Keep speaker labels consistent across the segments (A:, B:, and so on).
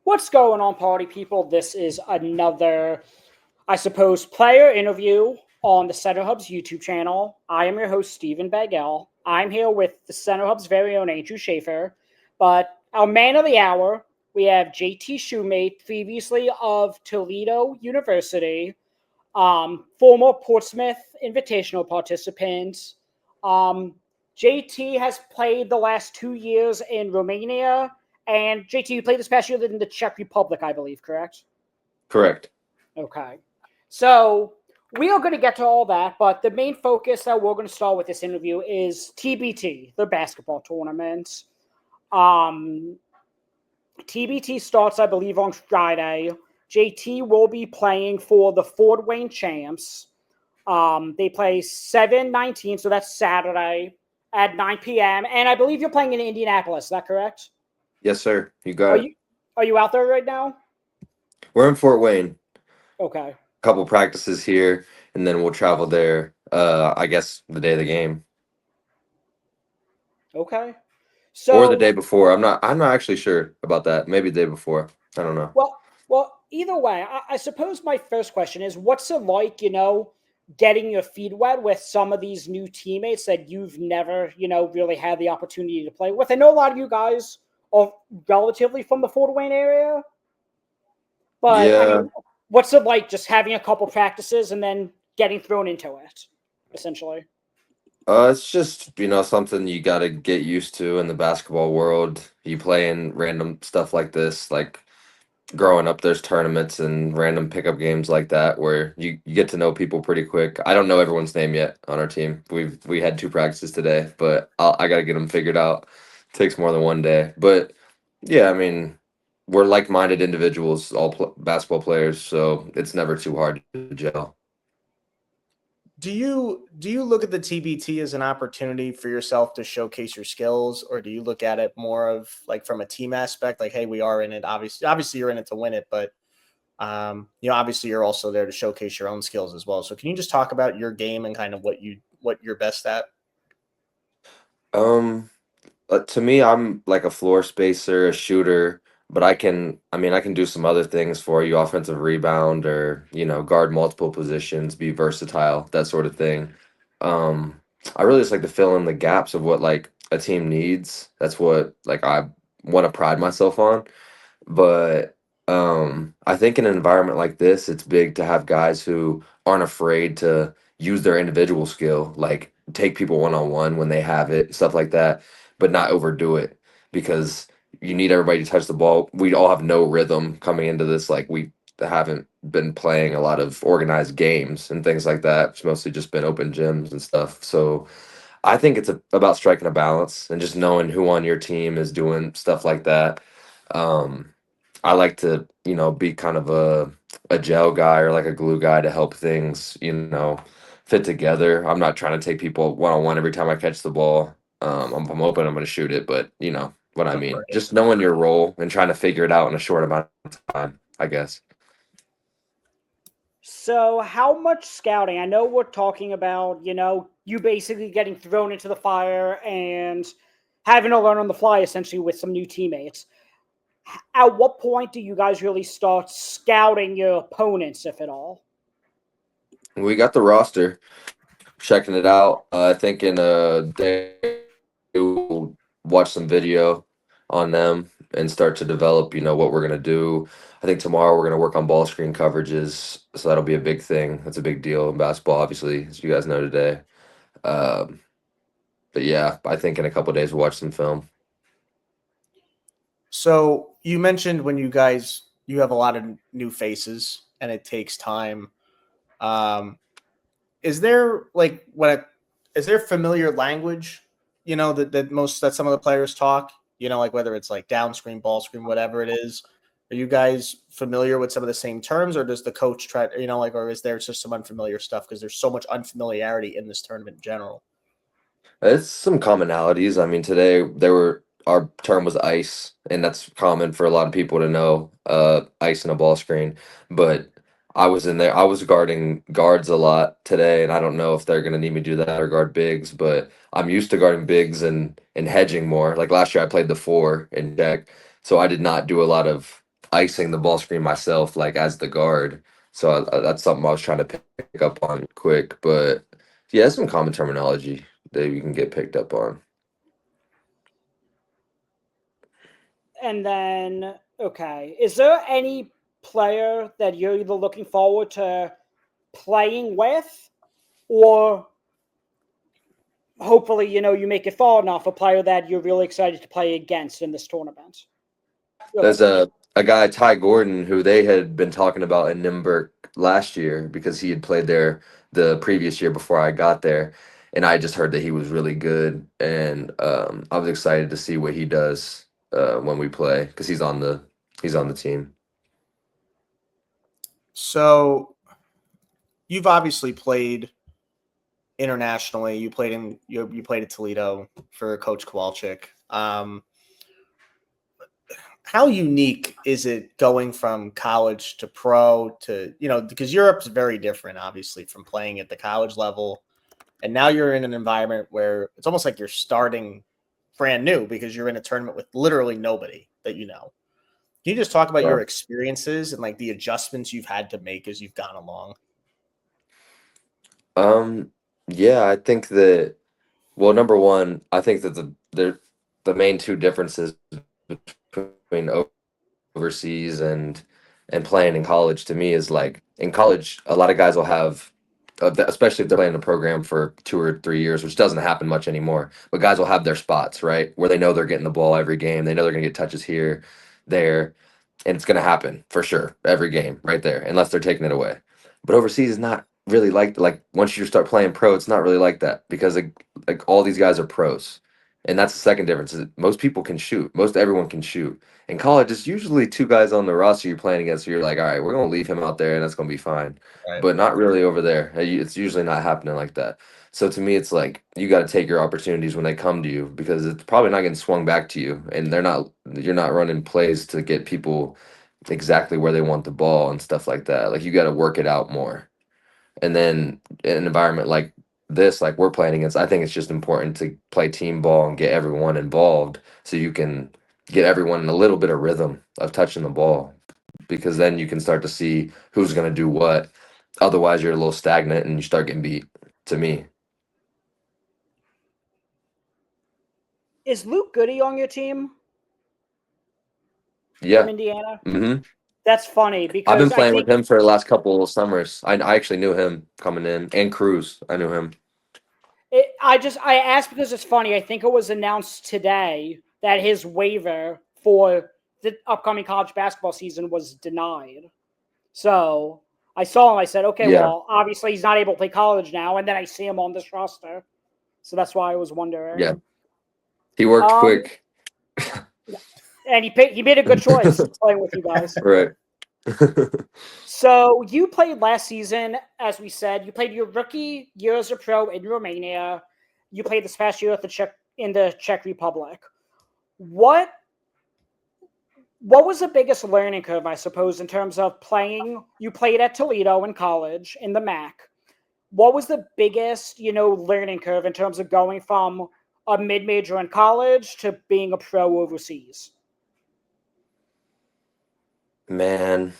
A: What's going on, party people? This is another, I suppose, player interview on the Center Hub's YouTube channel. I am your host, Stephen Bagell. I'm here with the Center Hub's very own Andrew Schaeffer. But our man of the hour, we have JT Shumate, previously of Toledo University, former Portsmouth Invitational participant. Um, JT has played the last 2 years in Romania, and JT, you played this past year in the Czech Republic, I believe, correct?
B: Correct.
A: Okay. So we are going to get to all that, but the main focus that we're going to start with this interview is TBT, the basketball tournament. Um, TBT starts, I believe, on Friday. JT will be playing for the Fort Wayne champs. They play 7-19, so that's Saturday at 9 p.m. And I believe you're playing in Indianapolis. Is that correct?
B: Yes, sir. You
A: Are
B: got it.
A: you out there right now?
B: We're in Fort Wayne.
A: Okay.
B: Couple practices here, and then we'll travel there. I guess the day of the game
A: Okay.
B: or the
A: So,
B: day before. I'm not actually sure about that. Maybe the day before. I don't know.
A: either way, I suppose my first question is, what's it like, getting your feet wet with some of these new teammates that you've never, really had the opportunity to play with? I know a lot of you guys are relatively from the Fort Wayne area, but I
B: Yeah.
A: mean, what's it like just having a couple practices and then getting thrown into it, essentially?
B: It's just something you got to get used to in the basketball world. You play in random stuff like this, like growing up, there's tournaments and random pickup games like that where you get to know people pretty quick. I don't know everyone's name yet on our team. We had two practices today, but I got to get them figured out. Takes more than one day, but yeah, I mean, we're like-minded individuals, all basketball players, so it's never too hard to gel.
C: Do you look at the TBT as an opportunity for yourself to showcase your skills, or do you look at it more of like from a team aspect, like, hey, we are in it. Obviously you're in it to win it, but obviously you're also there to showcase your own skills as well. So can you just talk about your game and kind of what you're best at?
B: Um, to me, I'm like a floor spacer, a shooter, but I can do some other things for you, offensive rebound or, guard multiple positions, be versatile, that sort of thing. Um, I really just like to fill in the gaps of what like a team needs. That's what like I want to pride myself on. But I think in an environment like this, it's big to have guys who aren't afraid to use their individual skill, like take people one on one when they have it, stuff like that, but not overdo it because you need everybody to touch the ball. We all have no rhythm coming into this. Like we haven't been playing a lot of organized games and things like that. It's mostly just been open gyms and stuff. So I think it's about striking a balance and just knowing who on your team is doing stuff like that. Um, I like to, be kind of a gel guy or like a glue guy to help things, fit together. I'm not trying to take people one on one every time I catch the ball. If I'm open, I'm going to shoot it, but you know what I mean.
C: Right.
B: Just knowing your role and trying to figure it out in a short amount of time, I guess.
A: So, how much scouting? I know we're talking about, you basically getting thrown into the fire and having to learn on the fly, essentially, with some new teammates. At what point do you guys really start scouting your opponents, if at all?
B: We got the roster, checking it out. I think in a day we'll watch some video on them and start to develop, what we're gonna do. I think tomorrow we're gonna work on ball screen coverages, so that'll be a big thing. That's a big deal in basketball, obviously, as you guys know today. Um, but yeah, I think in a couple days we'll watch some film.
C: So you mentioned when you have a lot of new faces and it takes time. Um, is there like is there familiar language, that some of the players talk, like whether it's like down screen, ball screen, whatever it is. Are you guys familiar with some of the same terms, or does the coach try to, or is there just some unfamiliar stuff because there's so much unfamiliarity in this tournament in general?
B: It's some commonalities. I mean, today our term was ice, and that's common for a lot of people to know, ice and a ball screen. But I was in there, I was guarding guards a lot today, and I don't know if they're gonna need me to do that or guard bigs, but I'm used to guarding bigs and hedging more. Like last year I played the four in deck, so I did not do a lot of icing the ball screen myself, like as the guard. So that's something I was trying to pick up on quick. But yeah, some common terminology that you can get picked up on.
A: And then, okay, is there any player that you're either looking forward to playing with, or hopefully, you make it far enough, a player that you're really excited to play against in this tournament?
B: There's a guy, Ty Gordon, who they had been talking about in Nymburk last year because he had played there the previous year before I got there, and I just heard that he was really good, and I was excited to see what he does when we play because he's on the team.
C: So you've obviously played internationally. You played at Toledo for Coach Kowalczyk. How unique is it going from college to pro to, because Europe's very different, obviously, from playing at the college level. And now you're in an environment where it's almost like you're starting brand new because you're in a tournament with literally nobody that you know. Can you just talk about
B: Yeah.
C: your experiences and like the adjustments you've had to make as you've gone along?
B: Yeah, I think that, well, number one, I think that the main two differences between overseas and playing in college to me is like in college a lot of guys will have especially if they're playing a program for 2 or 3 years, which doesn't happen much anymore, but guys will have their spots, right, where they know they're getting the ball every game, they know they're going to get touches here, there, and it's going to happen for sure every game right there unless they're taking it away. But overseas is not really like once you start playing pro, it's not really like that because like all these guys are pros. And that's the second difference, is that most people can shoot, most everyone can shoot. In college, it's usually two guys on the roster you're playing against. So you're like, all right, we're going to leave him out there and that's going to be fine.
C: Right.
B: But not really over there. It's usually not happening like that. So to me, it's like you got to take your opportunities when they come to you because it's probably not getting swung back to you. And you're not running plays to get people exactly where they want the ball and stuff like that. Like you got to work it out more. And then in an environment like this, like we're playing against, I think it's just important to play team ball and get everyone involved so you can get everyone in a little bit of rhythm of touching the ball because then you can start to see who's going to do what. Otherwise, you're a little stagnant and you start getting beat, to me.
A: Is Luke Goody on your team
B: Yeah.
A: from Indiana?
B: hmm
A: That's funny because
B: I've been playing with him for the last couple of summers. I actually knew him coming in, and Cruz. I knew him.
A: I asked because it's funny. I think it was announced today that his waiver for the upcoming college basketball season was denied. So I saw him. I said, okay,
B: Yeah.
A: well, obviously he's not able to play college now. And then I see him on this roster. So that's why I was wondering.
B: Yeah. He worked quick.
A: And he made a good choice playing with you guys.
B: Right.
A: So you played last season, as we said. You played your rookie year as a pro in Romania. You played this past year in the Czech Republic. What was the biggest learning curve, I suppose, in terms of playing? You played at Toledo in college in the MAC. What was the biggest, learning curve in terms of going from a mid-major in college to being a pro overseas?
B: Man,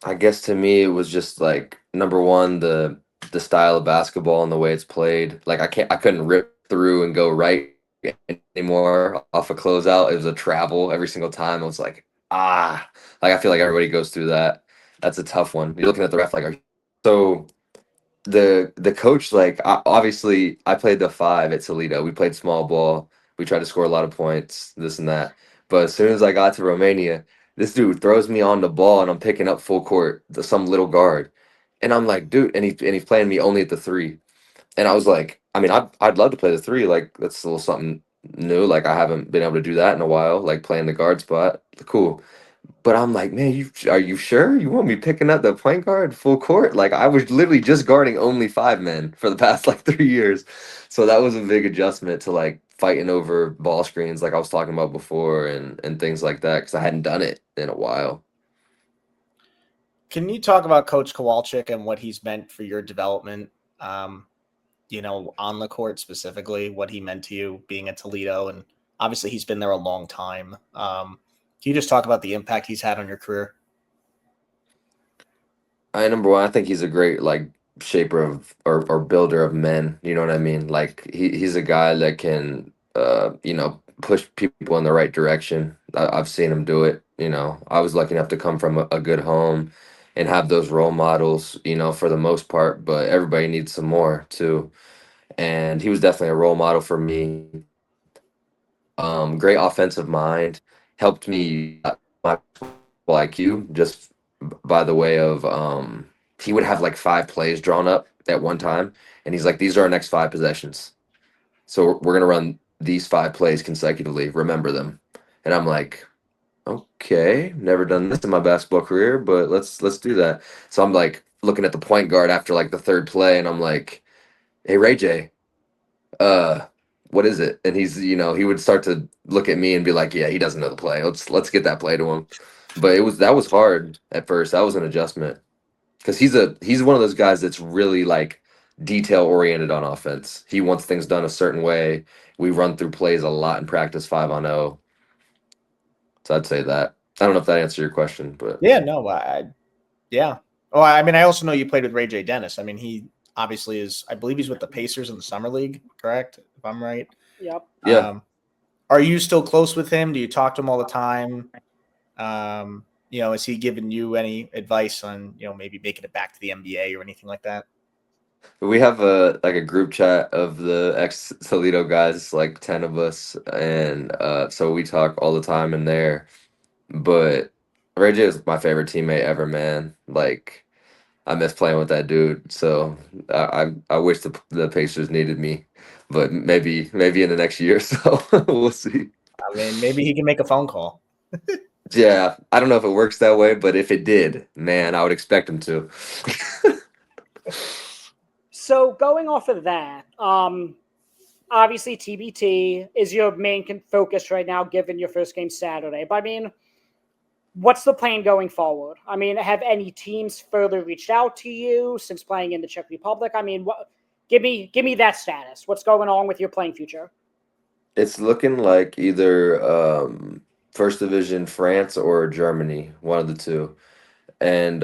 B: I guess to me it was just like number one, the style of basketball and the way it's played. Like I couldn't rip through and go right anymore off a closeout. It was a travel every single time. I was like, like I feel like everybody goes through that. That's a tough one. You're looking at the ref like, so the coach, like obviously I played the five at Toledo. We played small ball. We tried to score a lot of points, this and that. But as soon as I got to Romania, this dude throws me on the ball and I'm picking up full court, some little guard. And I'm like, dude, and he's playing me only at the three. And I was like, I mean, I'd love to play the three. Like that's a little something new. Like I haven't been able to do that in a while, like playing the guard spot. Cool. But I'm like, man, are you sure you want me picking up the point guard full court? Like I was literally just guarding only five men for the past like 3 years. So that was a big adjustment to like fighting over ball screens like I was talking about before and things like that because I hadn't done it in a while.
C: Can you talk about Coach Kowalczyk and what he's meant for your development? On the court specifically, what he meant to you being at Toledo, and obviously he's been there a long time. Can you just talk about the impact he's had on your career?
B: Number one, I think he's a great like shaper of or builder of men. You know what I mean? Like he's a guy that can push people in the right direction. I've seen him do it. I was lucky enough to come from a good home and have those role models. For the most part, but everybody needs some more too. And he was definitely a role model for me. Great offensive mind, helped me my IQ just by the way of he would have like 5 plays drawn up at one time, and he's like, "These are our next 5 possessions, so we're gonna run these 5 plays consecutively. Remember them." And I'm like, "Okay, never done this in my basketball career, but let's do that." So I'm like looking at the point guard after like the third play, and I'm like, "Hey, Ray J, uh what is it?" And he would start to look at me and be like, "Yeah, he doesn't know the play. Let's get that play to him." But that was hard at first. That was an adjustment because he's one of those guys that's really like detail oriented on offense. He wants things done a certain way. We run through plays a lot in practice 5-on-0. So I'd say that. I don't know if that answered your question, but
C: Yeah, no, yeah. Oh, I mean, I also know you played with Ray J. Dennis. I mean, he obviously is. I believe he's with the Pacers in the summer league, correct? If I'm right.
A: Yep.
B: yeah.
C: Are you still close with him? Do you talk to him all the time? Is he giving you any advice on maybe making it back to the NBA or anything like that?
B: We have a group chat of the ex Toledo guys, like 10 of us, and so we talk all the time in there. But Ray J is my favorite teammate ever, man. Like I miss playing with that dude. So I wish the Pacers needed me, but maybe in the next year or so we'll see.
C: I mean, maybe he can make a phone call.
B: Yeah, I don't know if it works that way, but if it did, man, I would expect him to.
A: So going off of that, obviously TBT is your main focus right now, given your first game Saturday. But I mean, what's the plan going forward? I mean, have any teams further reached out to you since playing in the Czech Republic? I mean, give me that status. What's going on with your playing future?
B: It's looking like either First Division France or Germany, one of the two. And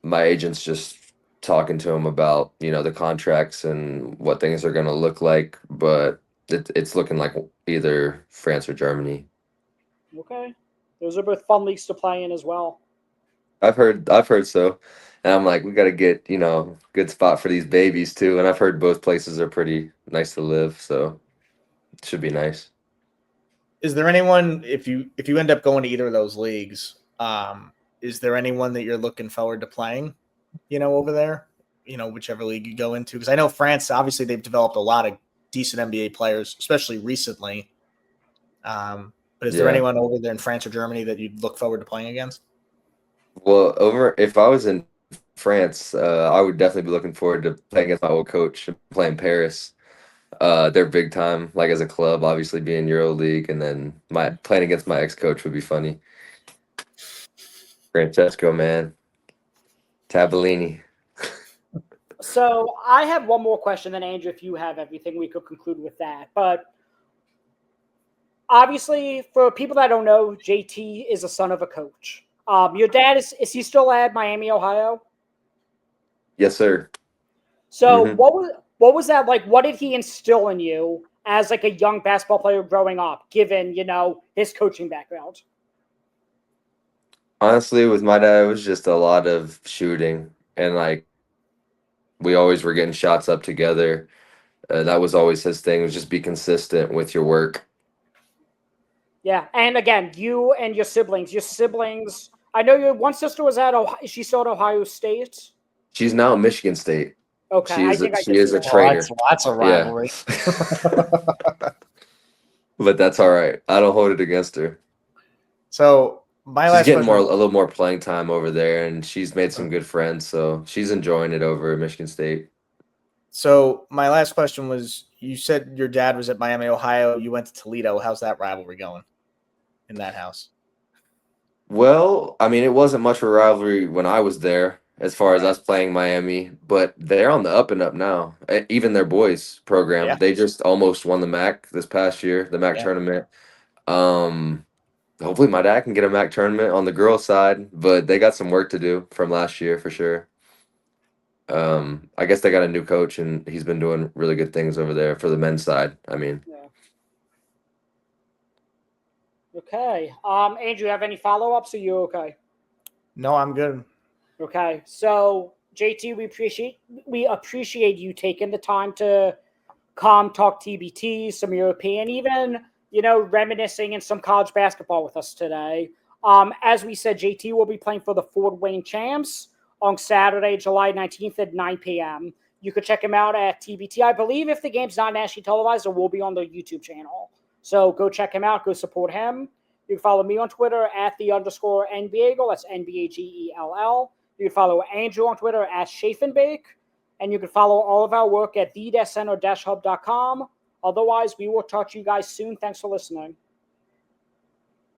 B: my agent's just talking to him about the contracts and what things are going to look like, but it's looking like either France or Germany.
A: Okay, those are both fun leagues to play in as well.
B: I've heard so, and I'm like, we got to get good spot for these babies too, and I've heard both places are pretty nice to live, so it should be nice.
C: Is there anyone, if you end up going to either of those leagues, is there anyone that you're looking forward to playing, over there, whichever league you go into? Because I know France, obviously they've developed a lot of decent NBA players, especially recently. But is there
B: Yeah.
C: anyone over there in France or Germany that you'd look forward to playing against?
B: Well, if I was in France, I would definitely be looking forward to playing against my old coach and playing Paris. They're big time, like as a club, obviously being EuroLeague, and then my playing against my ex-coach would be funny. Francesco, man, Tabellini.
A: So I have one more question, then Andrew, if you have everything, we could conclude with that. But obviously, for people that don't know, JT is a son of a coach. Your dad is he still at Miami, Ohio?
B: Yes, sir.
A: So
B: hmm
A: what was that like? What did he instill in you as like a young basketball player growing up, given his coaching background?
B: Honestly, with my dad, it was just a lot of shooting, and like we always were getting shots up together. That was always his thing, was just be consistent with your work.
A: Yeah, and again, you and your siblings. Your siblings. I know your one sister was at Ohio. Is she still at Ohio State?
B: She's now at Michigan State.
A: Okay, I think I
B: She
A: did see
B: is a
A: that.
C: Well,
B: traitor.
C: that's a
B: Yeah.
C: rivalry.
B: But that's all right. I don't hold it against her.
C: So my
B: She's
C: last
B: getting
C: question.
B: a little more playing time over there, and she's made some good friends, so she's enjoying it over at Michigan State.
C: So my last question was: you said your dad was at Miami, Ohio. You went to Toledo. How's that rivalry going in that house?
B: Well, I mean, it wasn't much of a rivalry when I was there, as far as
C: Right.
B: us playing Miami, but they're on the up and up now. Even their boys program,
C: Yeah.
B: they just almost won the MAC this past year, the MAC
C: Yeah.
B: tournament. Um, hopefully my dad can get a MAC tournament on the girls' side, but they got some work to do from last year for sure. I guess they got a new coach and he's been doing really good things over there for the men's side. I mean,
A: Yeah. Okay. Andrew, you have any follow-ups? Are you okay?
C: No, I'm good.
A: Okay. So, JT, we appreciate you taking the time to come talk TBT, some European, even reminiscing and some college basketball with us today. As we said, JT will be playing for the Fort Wayne Champs on Saturday, July 19th at 9 p.m. You could check him out at TBT. I believe if the game's not nationally televised, it will be on the YouTube channel. So go check him out. Go support him. You can follow me on Twitter at @the_NBagel. That's NBAGELL. You can follow Andrew on Twitter at Schaeffenbake. And you can follow all of our work at the-center-hub.com. Otherwise, we will talk to you guys soon. Thanks for listening.